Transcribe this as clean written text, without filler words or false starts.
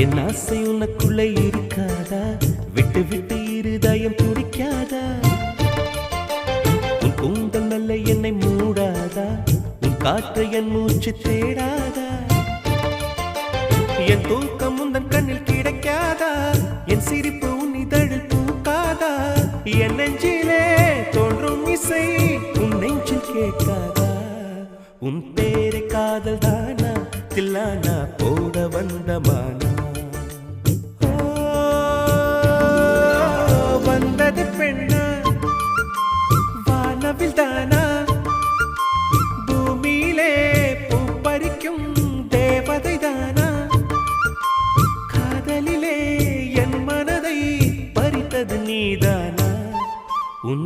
என் ஆசை உனக்குள்ளே இருக்காதா? விட்டு விட்டு இருதயம் துடிக்காதா? உன் கூந்தல் நல்ல என்னை மூடாதா? உன் காற்று என் மூச்சு தேடாதா? என் தூக்கம் உந்தன் கண்ணில் கிடைக்காதா? என் சிரிப்பு உன் இதழில் பூக்காதா? என் நெஞ்சிலே தோன்றும் இசை உன் நெஞ்சில் கேட்காதா? உன் பேரை காதல் தானா தில்லானா போட வந்த மானா? வந்தது பெண்ணா வானவில் தானா? பூமியிலே பூ பறிக்கும் தேவதை தானா? காதலிலே என் மனதை பறித்தது நீதானா? உன்